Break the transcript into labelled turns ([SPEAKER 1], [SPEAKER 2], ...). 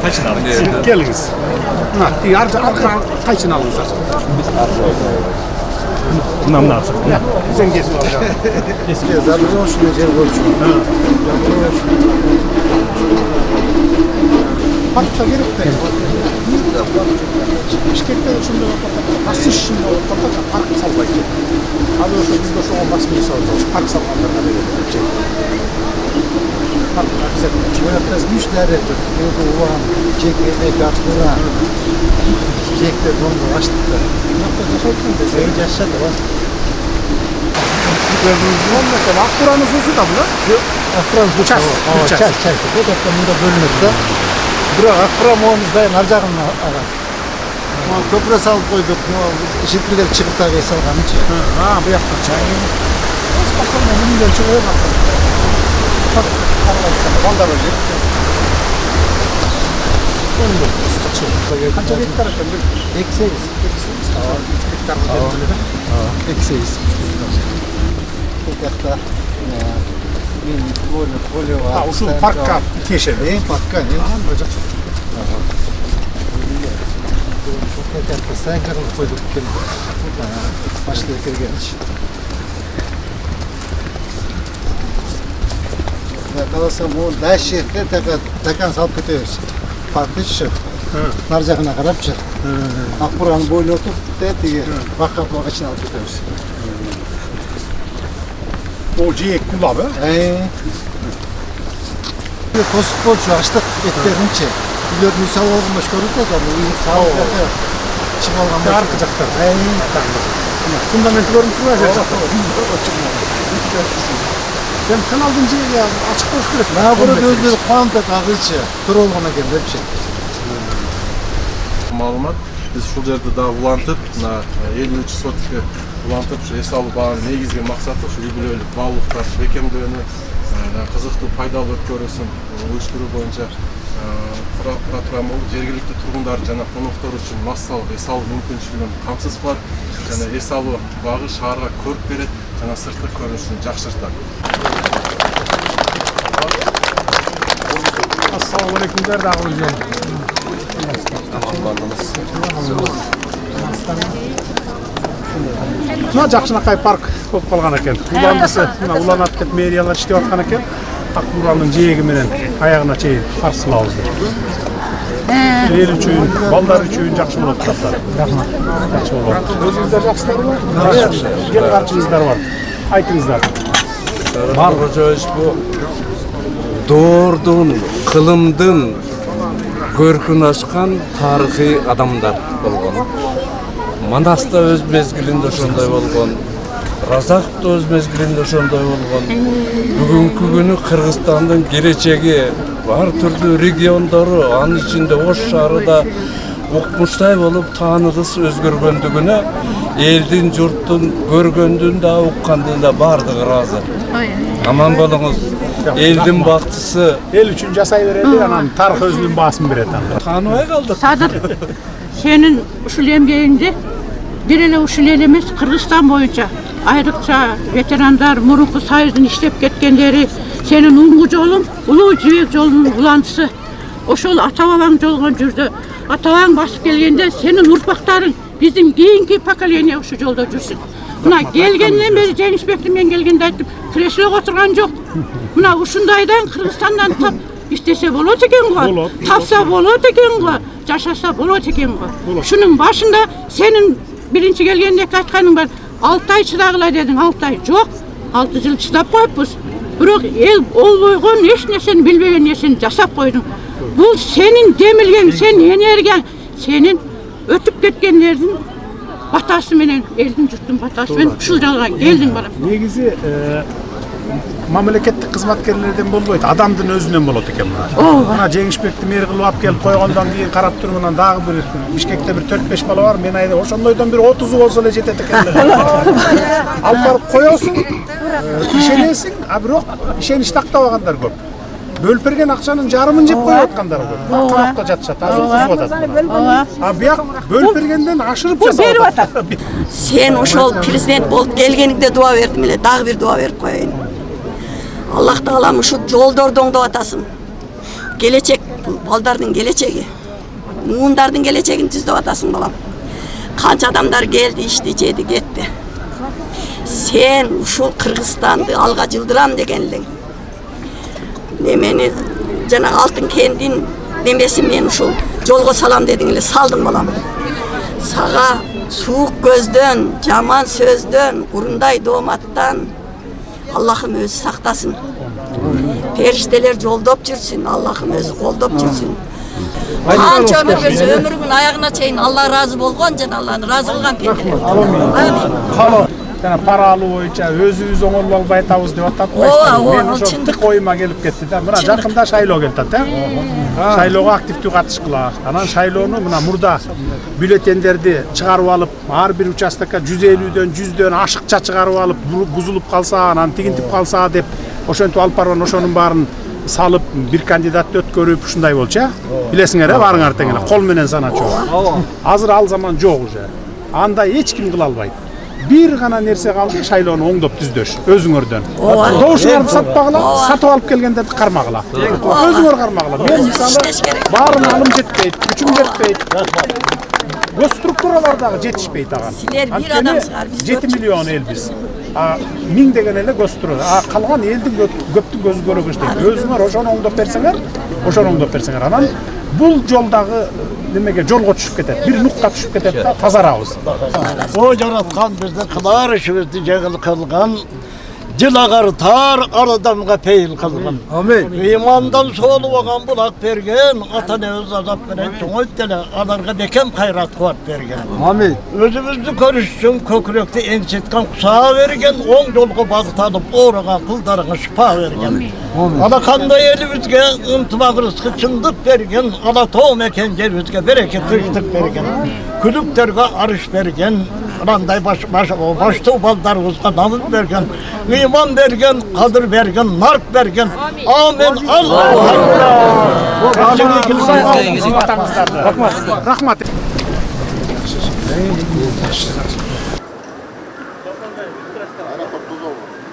[SPEAKER 1] Kaçın alın.
[SPEAKER 2] Geliniz. İyi arkadan kaçın alınızlar. Bundan da alsın. Sen gezin alacağım.
[SPEAKER 3] Zaten şunu cer borcu.
[SPEAKER 2] Parkta gelip de. Bişkek'te de şunda nasıl şimdi ortada park sallaydı. Abi o biz de şu 10 basmayı sorduğumuz park sallanlarına verelim. Parklar bize
[SPEAKER 3] Çocuklar müşteri tuttu. Ulan çekmeye kalktılar. Çekti dondu açtılar. Seyirci aşağıda var.
[SPEAKER 2] gördüğünüz mesela Akburan'ın sözü da bu lan.
[SPEAKER 3] Yok. Akburan bu çay. Çay. Bu da bunda bölünürdü. Bırak Akburan oğlumuzda narcağın alan. Köprü salıp koyduk. İşitliler çıkıp da veysel kanı için.
[SPEAKER 2] Ha bu yaptık çay. Biz bakalım onu güzel çıkıyor bakalım. Bak arkadaşlar vandal öyle. Sonunda kaça hektar efendim?
[SPEAKER 3] Eksiyiz.
[SPEAKER 2] Tamam. 3 hektar mı dentildi?
[SPEAKER 3] Eksiyiz. Hatta folyo var.
[SPEAKER 2] Ha şu parka geçelim.
[SPEAKER 3] Parka ne?
[SPEAKER 2] Olacak.
[SPEAKER 3] Hatta sen karın koyduk. Başlıyor gelmiş. Yakalasam o daş şehirde takan salıp gidiyoruz. Parkta çıkıyor. Narcağına karab çık. Akburan'ın boyunu oturup dedi bakıp içine alıp gidiyoruz.
[SPEAKER 2] O ciyek kulabı.
[SPEAKER 3] Kosuk bolçu açtık etlerini çek. Biliyor misal olmuş görüldü de bu sağ ol. Çıkalım.
[SPEAKER 2] Arkacaktır. Fundamenti görüntü var ya. Ben kanaldan ciye ya açık boş gerek.
[SPEAKER 3] Ne bunu gözleri kuanta kağıtçı. Tur olgana geldi bir şey.
[SPEAKER 4] Malumat biz şu жерде да улантып, мына 53 сотка улантып, эс алуу багынын негизги максаты ушу үй-бүлөлүк баалуулуктар бекемдөөнү, кызыктуу пайдалуу өткөрүүсүн уюштуруу боюнча программа жергиликтүү тургундар жана коноктор үчүн массалык эс алуу мүмкүнчүлүгүн камсыз кылат жана эс алуу багы шаарга көрк берет жана сырткы көрүнүшүн жакшыртат.
[SPEAKER 2] Assalamu alaikum derdi ağırlıyorum. Mına Жақшынакай парк болып қалған екен. Уландысы, уланат деп мэриялар іштеп атқан екен. Акбуранын жээги менен аяғына чейин карсылабыз деп. Эл үчүн, балдар үчүн жакшы болот таптар. Жакшы болот. Өзүңүздөр жакшысыздарбы? Жакшы. Кел карчыңыздар бар. Айтыңыздар.
[SPEAKER 5] Маргожош бу доордун, кылымдын көркүн ачкан тарыхый адамдар болгон. Манас да өз мезгилинде ошондой болгон. Разак да өз мезгилинде ошондой болгон. Бүгүнкү күнү Кыргызстандын келечеги ар түрдүү региондору, анын ичинде Ош шаары да укмуштай болуп тааныбыз өзгөргөндүгүнө элдин, журттун көргөндүн да, уккандын да баардыгы ыраазы. Аман болуңуз. Элдин бактысы
[SPEAKER 2] эл үчүн жасай берели, анан тарых өзүнүн баасын берет анда.
[SPEAKER 5] Тааныбай калдык.
[SPEAKER 6] Садыр, сенин ушул эмгегиңди бир эле ушул эл эмес, Кыргызстан боюнча айрыкча ветерандар, мурунку союздун иштеп кеткендери, сенин улуу жолуң, улуу жибек жолунун улантысы. Ошол ата-бабаң жолгон жүрдү. Ата-бабаң басып келгенде сенин урпактарың, биздин кийинки поколение ушул жолдо жүрсүн. Мына келгенден бери Жеңишбекти мен келгенде айттым, креслого отурган жок. Мына ушундайдан Кыргызстандан тап иштесе болот экен го. Тапса болот экен го. Жашаса болот экен го. Шунун башында сенин биринчи келгенде айтканың бар. 6 ай чыдагыла дедиң, 6 ай жок. 6 жыл чыдап коюппуз. Бирок эл болбойгон эч нерсени билбеген нерсени жасап койдуң. Бул сенин демилгең, сенин энергияң, сенин өтүп кеткендердин батасы менен, элдин журттун батасы менен ушул жолго келдиң бара.
[SPEAKER 2] Негизи мамлекеттик кызматкерлерден болбойт, адамдын өзүнөн болот экен мына. Мына Жеңишбекти мэр кылып алып келип койгондон кийин карап тургунан дагы бир Бишкекте бир 4-5 бала бар. Мен айда ошондойдон бир 30 болсо эле жетет экен. Алып барып коесуң, ишенесиң, а бирок ишенич тактабагандар көп. Бөлүп берген акчанын жарымын жеп коюп аткандар көп. Камакта жатышат, азыр кызып атат. А бияк бөлүп бергенден ашырып жасап атат.
[SPEAKER 7] Сен ошол президент болуп келгениңде дуа бердим эле, дагы бир дуа берип коеюн. Аллах таалам ушу жолдорду оңдоп атасың. gelecek, baldarın geleceği. Muğundar'ın geleceğini düzdep atasın balam. Kança adamlar geldi, işti, jedi, gitti. Sen uşul Kırgızstan'dı alga cıldıram degenlin. Nemeni jana altın kendin nemesi men uşul jolgo salam dedinle saldım balam. Sağa soğuk gözden, jaman sözden, kurunday doğmattan Allah'ım özü saktasın. Perişteler joldop жүрсün, Allah'ım özü koldop жүрсün. Kança ömür verse ömrünün ayağına çeyin Allah razı bolgon jana Allah'ın razı kılgan pendeler. Amin.
[SPEAKER 2] Jana para alуу боюнча өзүбүз оңолуп албай атабыз деп атат. Мен ошо тык оюма келип кетти да. Мына жакында шайлоо келип атат, шайлоого активдүү катышкыла. Анан шайлоону мына мурда бюллетендерди чыгарып алып, ар бир участокко 150дөн 100дөн ашыкча чыгарып алып, бузулуп калса, анан тигинтип калса деп ошентип алып барган ошонун баарын салып бир кандидатты өткөрүп ушундай болчу, билесиңер барыңар тең эле кол менен саначу. Азыр ал заман жок уже. Андай эч ким кыла албайт. Bir gana nerse kaldı şaylonu oңдоп түздөш өзүңөрдөн. Добушуңарды сатпагыла, сатып алып келгендерди кармагыла. Өзүңөр кармагыла. Мен мисалы баарын алым жетпейт, күчүм жетпейт. Госструктуралар дагы жетишпейт ага.
[SPEAKER 7] Силер бир адамсыңар, биз
[SPEAKER 2] 7 миллион эл биз. 1000 деген эле госструктура. Калган элдин көптүн көзү көрө баштайт. Өзүңөр ошону оңдоп берсеңер, анан бул жолдагы немеге жолго түшүп кетет. Бир нукка түшүп кетет да тазарабыз.
[SPEAKER 3] O yaratkan bizde kılar işimizde cegil kılgan, dil ağartar aradamga peyil kılgan. Amin. İmandan soğulu olan bulak bergen, atane öz azap veren çoğuytele, alarga bekem hayrat kuvat bergen. Amin. Özümüzü körüşsün, kökürükte ensetkan kusağa vergen, on yolgu bağıtanıp uğragan kıldarına şifa vergen. Alakanda elimizge ıntımağ rızkı çındık bergen, ala toğum eken yerimizge bereket rıztık bergen. Külüklerge arış bergen, randay başta baldarımızga namın bergen, iman bergen, kadır bergen, nark bergen. Amin. Allahu Ekber.
[SPEAKER 2] Rahmat.